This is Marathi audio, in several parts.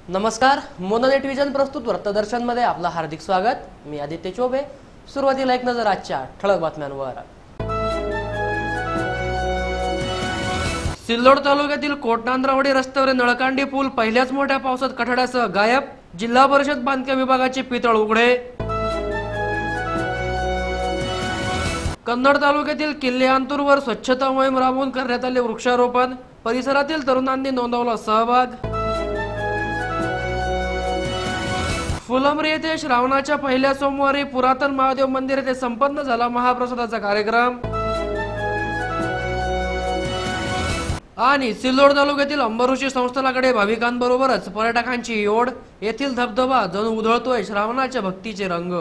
नमस्कार, मोनोनेट विजन प्रस्तुत वृत्तदर्शन मध्ये आपलं हार्दिक स्वागत। मी आदित्य चोबे। सुरुवातीला एक नजर आजच्या ठळक बातम्यांवर। सिल्लोड तालुक्यातील कोटनांद्रावाडी रस्त्यावरील नळकांडी पूल पहिल्याच मोठ्या पावसात कठड्यासह गायब। जिल्हा परिषद बांधकाम विभागाचे पितळ उघडे। कन्नड तालुक्यातील किल्ले अंतूरवर स्वच्छता मोहीम राबवून करण्यात आले वृक्षारोपण। परिसरातील तरुणांनी नोंदवला सहभाग। फुलंब्री येथे श्रावणाच्या पहिल्या सोमवारी पुरातन महादेव मंदिर येथे संपन्न झाला महाप्रसादाचा कार्यक्रम। आणि सिल्लोड तालुक्यातील अंबऋषी संस्थानाकडे भाविकांबरोबरच पर्यटकांची ओढ। येथील धबधबा जणू उधळतोय श्रावणाच्या भक्तीचे रंग।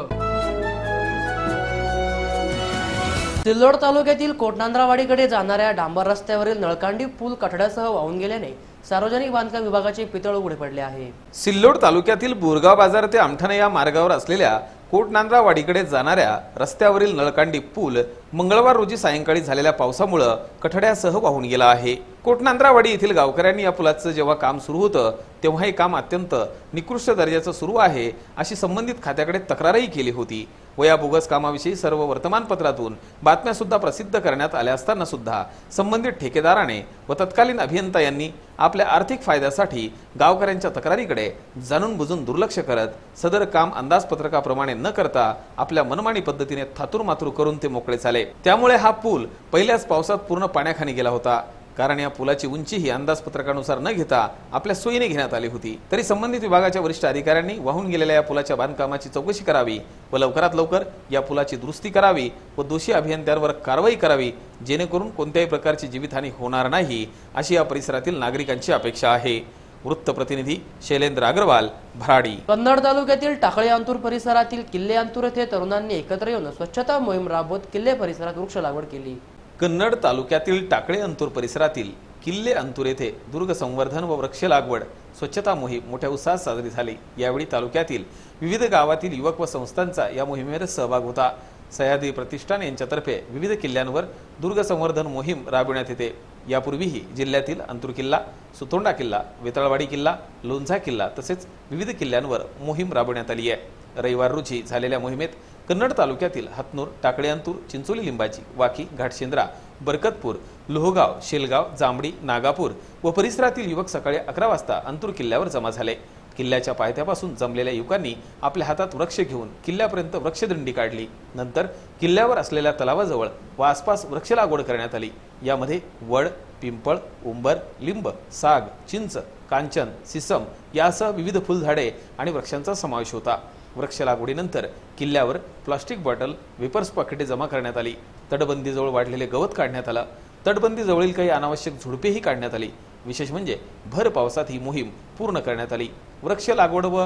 सिल्लोड तालुक्यातील कोटनांद्रावाडीकडे जाणाऱ्या डांबर रस्त्यावरील नळकांडी पूल कठड्यासह वाहून गेल्याने सार्वजनिक बांधकाम विभागाचे पितळ उघडे पडले आहे। सिल्लोड तालुक्यातील बोरगाव बाजार ते आमठाणा या मार्गावर असलेल्या कोटनांद्रावाडीकडे जाणाऱ्या रस्त्यावरील नळकांडी पूल मंगळवार रोजी सायंकाळी झालेल्या पावसामुळे कठड्यासह वाहून गेला आहे। कोटनांद्रावाडी येथील गावकऱ्यांनी या पुलाचं जेव्हा काम सुरू होतं तेव्हा हे काम अत्यंत निकृष्ट दर्जाचं सुरू आहे अशी संबंधित खात्याकडे तक्रारही केली होती व या बोगस कामाविषयी सर्व वर्तमानपत्रातून बातम्या सुद्धा प्रसिद्ध करण्यात आल्या असताना सुद्धा संबंधित ठेकेदाराने व तत्कालीन अभियंता यांनी आपल्या आर्थिक फायद्यासाठी गावकऱ्यांच्या तक्रारीकडे जाणून बुजून दुर्लक्ष करत सदर काम अंदाजपत्रकाप्रमाणे न करता आपल्या मनमानी पद्धतीने थातूर मातूर करून ते मोकळे झाले। त्यामुळे हा पूल पहिल्याच पावसात पूर्ण पाण्याखाली गेला होता। कारण या पुलाची उंची ही अंदाजपत्रकानुसार न घेता आपल्या सोयीने घेण्यात आली होती। तरी संबंधित विभागाच्या वरिष्ठ अधिकाऱ्यांनी वाहून गेलेल्या या पुलाच्या बांधकामाची चौकशी करावी व लवकरात लवकर या पुलाची दुरुस्ती करावी व दोषी अभियंत्यांवर कारवाई करावी जेणेकरून कोणत्याही प्रकारची जीवितहानी होणार नाही अशी या परिसरातील नागरिकांची अपेक्षा आहे। वृत्त प्रतिनिधी शैलेंद्र अग्रवाल, भराडी। कन्नड तालुक्यातील टाकळे अंतूर परिसरातील किल्ले अंतूर येथे तरुणांनी एकत्र येऊन स्वच्छता मोहीम राबवत किल्ले परिसरात वृक्ष लागवड केली। कन्नड तालुक्यातील टाकळे अंतूर परिसरातील किल्ले अंतूर येथे दुर्ग संवर्धन व वृक्ष लागवड स्वच्छता मोहीम मोठ्या उत्साहात साजरी झाली। यावेळी तालुक्यातील विविध गावातील युवक व संस्थांचा या मोहिमेत सहभाग होता। सह्याद्री प्रतिष्ठान यांच्यातर्फे विविध किल्ल्यांवर दुर्ग संवर्धन मोहीम राबविण्यात येते। यापूर्वीही जिल्ह्यातील अंतूर किल्ला, सुतोंडा किल्ला, वेताळवाडी किल्ला, लोणझा किल्ला तसेच विविध किल्ल्यांवर मोहीम राबविण्यात आली आहे। रविवार रोजी झालेल्या मोहिमेत कन्नड तालुक्यातील हतनूर, टाकळे अंतूर, चिंचोली लिंबाची, वाकी, घाटशेंद्रा, बरकतपूर, लोहगाव, शेलगाव, जांभडी, नागापूर व परिसरातील युवक सकाळी 11 वाजता अंतूर किल्ल्यावर जमा झाले। किल्ल्याच्या पायथ्यापासून जमलेल्या युवकांनी आपल्या हातात वृक्ष घेऊन किल्ल्यापर्यंत वृक्षदिंडी काढली। नंतर किल्ल्यावर असलेल्या तलावाजवळ व आसपास वृक्ष लागवड करण्यात आली। यामध्ये वड, पिंपळ, उंबर, लिंब, साग, चिंच, कांचन, सिसम यासह विविध फुलझाडे आणि वृक्षांचा समावेश होता। वृक्ष लागवडीनंतर किल्ल्यावर प्लास्टिक बॉटल, वेपर्स पाकिटे जमा करण्यात आली। तटबंदीजवळ वाढलेले गवत काढण्यात आलं। तटबंदीजवळील काही अनावश्यक झुडपेही काढण्यात आली। विशेष म्हणजे भर पावसात ही मोहीम पूर्ण करण्यात आली। वृक्ष लागवड व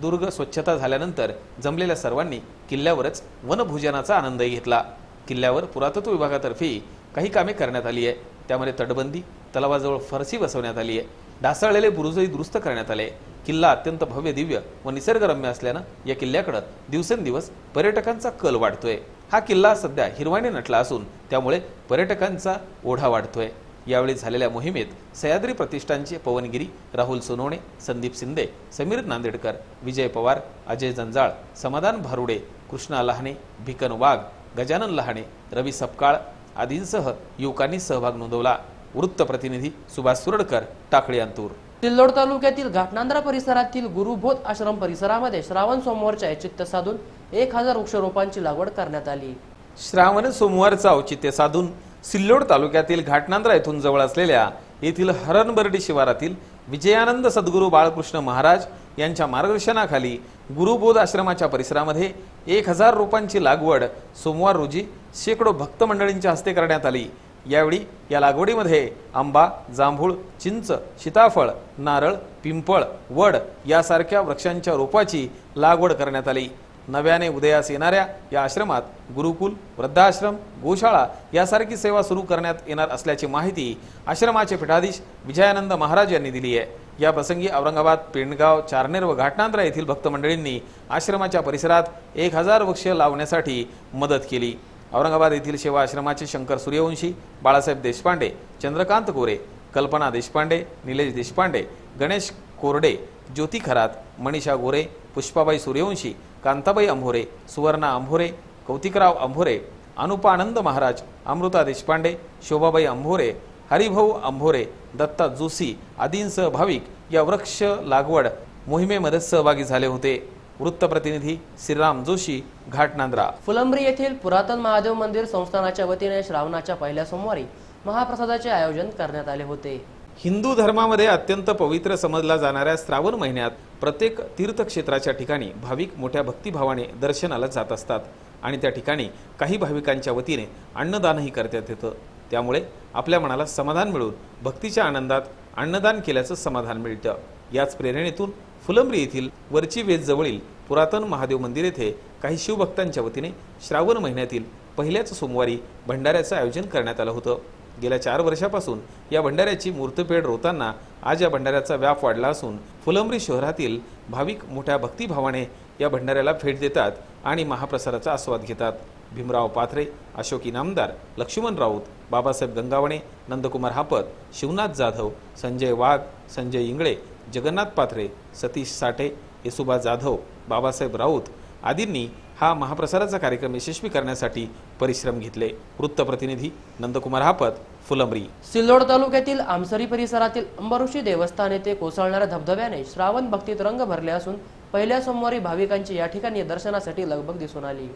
दुर्ग स्वच्छता झाल्यानंतर जमलेल्या सर्वांनी किल्ल्यावरच वनभोजनाचा आनंदही घेतला। किल्ल्यावर पुरातत्व विभागातर्फे काही कामे करण्यात आली आहे। त्यामध्ये तटबंदी, तलावाजवळ फरशी बसवण्यात आली आहे। ढासळलेले बुरुजही दुरुस्त करण्यात आले। किल्ला अत्यंत भव्य, दिव्य व निसर्गरम्य असल्यानं या किल्ल्याकडे दिवसेंदिवस पर्यटकांचा कल वाढतोय। हा किल्ला सध्या हिरवाईने नटला असून त्यामुळे पर्यटकांचा ओढा वाढतोय। यावेळी झालेल्या मोहिमेत सह्याद्री प्रतिष्ठानचे पवनगिरी, राहुल सोनवणे, संदीप शिंदे, समीर नांदेडकर, विजय पवार, अजय जंजाळ, समाधान भारुडे, कृष्णा लहाने, भिकन वाघ, गजानन लहाने, रवी सपकाळ आदींसह युवकांनी सहभाग नोंदवला। वृत्त प्रतिनिधी सुभाष सुरडकर, टाकळे अंतूर। सिल्लोड तालुक्यातील घाटनांद्रा परिसरातील गुरुबोध आश्रम परिसरामध्ये श्रावण सोमवारचे औचित्य साधून 1000 वृक्षरोपांची लागवड करण्यात आली। श्रावण सोमवारचं औचित्य साधून सिल्लोड तालुक्यातील घाटनांद्रा येथून जवळ असलेल्या येथील हरणबर्डी शिवारातील विजयानंद सद्गुरू बाळकृष्ण महाराज यांच्या मार्गदर्शनाखाली गुरुबोध आश्रमाच्या परिसरामध्ये 1000 रोपांची लागवड सोमवार रोजी शेकडो भक्त मंडळींच्या हस्ते करण्यात आली। यावेळी या लागवडीमध्ये आंबा, जांभूळ, चिंच, सीताफळ, नारळ, पिंपळ, वड यासारख्या वृक्षांच्या रोपाची लागवड करण्यात आली। नव्याने उदयास येणाऱ्या या आश्रमात गुरुकुल, वृद्धाश्रम, गोशाळा यासारखी सेवा सुरू करण्यात येणार असल्याची माहिती आश्रमाचे पीठाधीश विजयानंद महाराज यांनी दिली आहे। या प्रसंगी औरंगाबाद, पेंडगाव, चारनेर व घाटनांद्रा येथील भक्त मंडळींनी आश्रमाच्या परिसरात 1000 वृक्ष लावण्यासाठी मदत केली। औरंगाबाद येथील सेवा आश्रमाचे शंकर सूर्यवंशी, बाळासाहेब देशपांडे, चंद्रकांत गोरे, कल्पना देशपांडे, निलेश देशपांडे, गणेश कोरडे, ज्योती खरात, मनीषा गोरे, पुष्पाबाई सूर्यवंशी, कांताबाई अंभोरे, सुवर्णा अंभोरे, कौतिकराव अंभोरे, अनुपानंद महाराज, अमृता देशपांडे, शोभाबाई अंभोरे, हरिभाऊ अंभोरे, दत्ता जोशी आदींसह भाविक या वृक्ष लागवड मोहिमेमध्ये सहभागी झाले होते। वृत्तप्रतिनिधी श्रीराम जोशी, घाट नांद्रा। फुलंब्री येथील पुरातन महादेव मंदिर संस्थानाच्या वतीने श्रावणाच्या पहिल्या सोमवारी महाप्रसादाचे आयोजन करण्यात आले होते। हिंदू धर्मामध्ये अत्यंत पवित्र समजला जाणाऱ्या श्रावण महिन्यात प्रत्येक तीर्थक्षेत्राच्या ठिकाणी भाविक मोठ्या भक्तिभावाने दर्शनाला जात असतात आणि त्या ठिकाणी काही भाविकांच्या वतीने अन्नदानही करण्यात येतं। त्यामुळे आपल्या मनाला समाधान मिळून भक्तीच्या आनंदात अन्नदान केल्याचं समाधान मिळतं। याच प्रेरणेतून फुलंब्री येथील वरची वेज जवळील पुरातन महादेव मंदिर येथे काही शिवभक्तांच्या वतीने श्रावण महिन्यातील पहिल्याच सोमवारी भंडाऱ्याचं आयोजन करण्यात आलं होतं। गेल्या 4 वर्षापासून या भंडाऱ्याची मूर्तपेढ रोताना आज या भंडाऱ्याचा व्याप वाढला असून फुलंब्री शहरातील भाविक मोठ्या भक्तिभावाने या भंडाऱ्याला भेट देतात आणि महाप्रसादाचा आस्वाद घेतात। भीमराव पाथरे, अशोक इनामदार, लक्ष्मण राऊत, बाबासाहेब गंगावणे, नंदकुमार हापत, शिवनाथ जाधव, संजय वाघ, संजय इंगळे, जगन्नाथ पाथरे, सतीश साठे, येसुबा जाधव, बाबासाहेब राऊत आदींनी हा महाप्रसादाचा कार्यक्रम यशस्वी करण्यासाठी परिश्रम घेतले। वृत्तप्रतिनिधी नंदकुमार हापत, फुलंब्री। सिल्लोड तालुक्यातील आमसरी परिसरातील अंबऋषी देवस्थान येथे कोसळणाऱ्या धबधब्याने श्रावण भक्तीत रंग भरले असून पहिल्या सोमवारी भाविकांची या ठिकाणी दर्शनासाठी लगबग दिसून आली।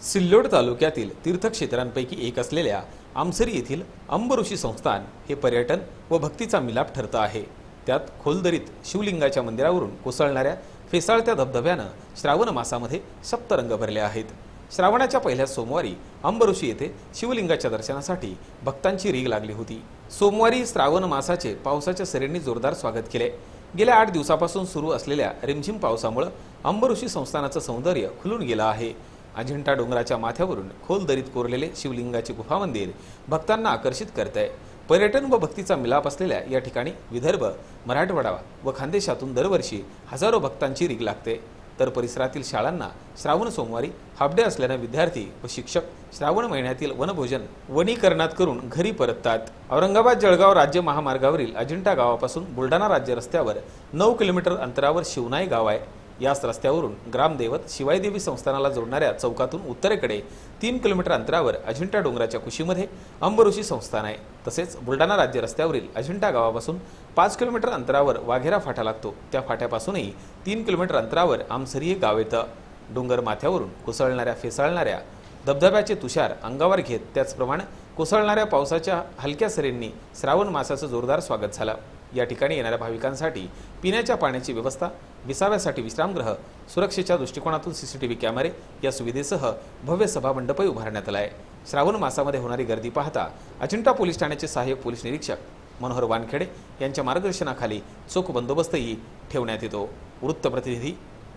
सिल्लोड तालुक्यातील तीर्थक्षेत्रांपैकी एक असलेल्या आमसरी येथील अंबऋषी संस्थान हे पर्यटन व भक्तीचा मिलाप ठरतं आहे। त्यात खोलदरीत शिवलिंगाच्या मंदिरावरून कोसळणाऱ्या फेसाळत्या धबधब्यानं श्रावण मासामध्ये सप्तरंग भरले आहेत। श्रावणाच्या पहिल्या सोमवारी अंबऋषी येथे शिवलिंगाच्या दर्शनासाठी भक्तांची रीग लागली होती। सोमवारी श्रावण मासाचे पावसाच्या सरींनी जोरदार स्वागत केले। गेल्या 8 दिवसापासून सुरू असलेल्या रिमझिम पावसामुळे अंबऋषी संस्थानाचं सौंदर्य खुलून गेलं आहे। अजिंठा डोंगराच्या माथ्यावरून खोल दरीत कोरलेले शिवलिंगाचे गुफा मंदिर भक्तांना आकर्षित करते। पर्यटन व भक्तीचा मिलाप असलेल्या या ठिकाणी विदर्भ, मराठवाडा व खानदेशातून दरवर्षी हजारो भक्तांची रीग लागते। तर परिसरातील शाळांना श्रावण सोमवारी हाफ डे असल्याने विद्यार्थी व शिक्षक श्रावण महिन्यातील वनभोजन वनीकरणात करून घरी परततात। औरंगाबाद जळगाव राज्य महामार्गावरील अजिंठा गावापासून बुलढाणा राज्य रस्त्यावर 9 किलोमीटर अंतरावर शिवनाई गाव आहे। याच रस्त्यावरून ग्रामदेवत शिवाईदेवी संस्थानाला जोडणाऱ्या चौकातून उत्तरेकडे 3 किलोमीटर अंतरावर अजिंठा डोंगराच्या कुशीमध्ये अंबऋषी संस्थान आहे। तसेच बुलढाणा राज्य रस्त्यावरील अजिंठा गावापासून 5 किलोमीटर अंतरावर वाघेरा फाटा लागतो। त्या फाट्यापासूनही 3 किलोमीटर अंतरावर आमसरी हे गाव येतं। डोंगर माथ्यावरून कोसळणाऱ्या फेसाळणाऱ्या धबधब्याचे तुषार अंगावर घेत त्याचप्रमाणे कोसळणाऱ्या पावसाच्या हलक्या सरींनी श्रावण मासाचं जोरदार स्वागत झालं। या ठिकाणी येणाऱ्या भाविकांसाठी पिण्याच्या पाण्याची व्यवस्था, विसाव्यासाठी विश्रामगृह, सुरक्षेच्या दृष्टिकोनातून CCTV कॅमेरे या सुविधेसह भव्य सभामंडपही उभारण्यात आला आहे। श्रावण मासामध्ये होणारी गर्दी पाहता अजिंठा पोलीस ठाण्याचे सहाय्यक पोलीस निरीक्षक मनोहर वानखेडे यांच्या मार्गदर्शनाखाली चोख बंदोबस्तही ठेवण्यात येतो। वृत्तप्रतिनिधी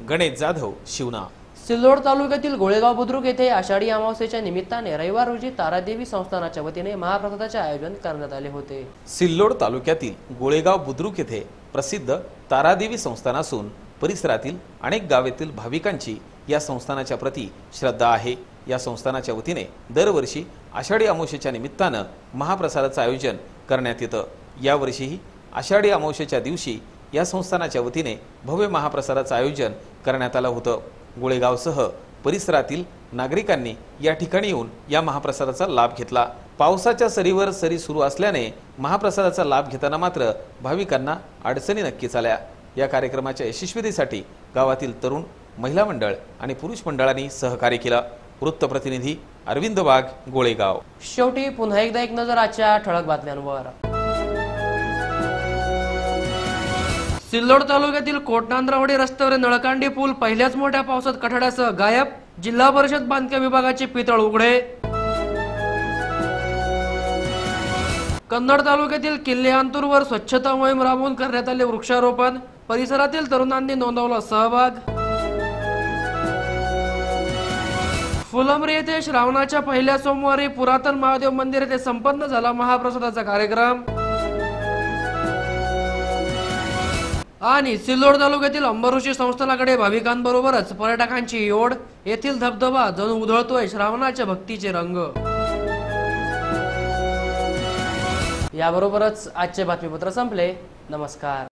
गणेश जाधव, शिवना। सिल्लोड तालुक्यातील गोळेगाव बुद्रुक येथे आषाढी अमावस्येच्या निमित्ताने रविवार रोजी तारादेवी संस्थानाच्या वतीने महाप्रसादाचे आयोजन करण्यात आले होते। सिल्लोड तालुक्यातील गोळेगाव बुद्रुक येथे प्रसिद्ध तारादेवी संस्थान असून परिसरातील अनेक गावातील भाविकांची या संस्थानाच्या प्रती श्रद्धा आहे। या संस्थानाच्या वतीने दरवर्षी आषाढी अमावस्येच्या निमित्तानं महाप्रसादाचं आयोजन करण्यात येतं। यावर्षीही आषाढी अमावस्येच्या दिवशी या संस्थानाच्या वतीने भव्य महाप्रसादाचं आयोजन करण्यात आलं होतं। गोळेगावसह परिसरातील नागरिकांनी या ठिकाणी येऊन या महाप्रसादाचा लाभ घेतला। पावसाच्या सरीवर सरी सुरू असल्याने महाप्रसादाचा लाभ घेताना मात्र भाविकांना अडचणी नक्कीच आल्या। या कार्यक्रमाच्या यशस्वीतेसाठी गावातील तरुण, महिला मंडळ आणि पुरुष मंडळांनी सहकार्य केलं। वृत्तप्रतिनिधी अरविंद वाघ, गोळेगाव। शेवटी पुन्हा एकदा एक नजर आजच्या ठळक बातम्यांवर। सिल्लोड तालुक्यातील कोटनांद्रावडी रस्त्यावर नळकांडी पूल पहिल्याच मोठ्या पावसात कठड्यासह गायब। जिल्हा परिषद बांधकाम विभागाचे पितळ उघडे। कन्नड तालुक्यातील किल्ले अंतूरवर स्वच्छता मोहीम राबवून करण्यात आले वृक्षारोपण। परिसरातील तरुणांनी नोंदवला सहभाग। फुलंब्री येथे श्रावणाच्या पहिल्या सोमवारी पुरातन महादेव मंदिर येथे संपन्न झाला महाप्रसादाचा कार्यक्रम। आणि सिल्लोड तालुक्यातील अंबऋषी संस्थानाकडे भाविकांबरोबरच पर्यटकांची ओढ। येथील धबधबा जणू उधळतोय श्रावणाच्या भक्तीचे रंग। याबरोबरच आजचे बातमीपत्र संपले। नमस्कार।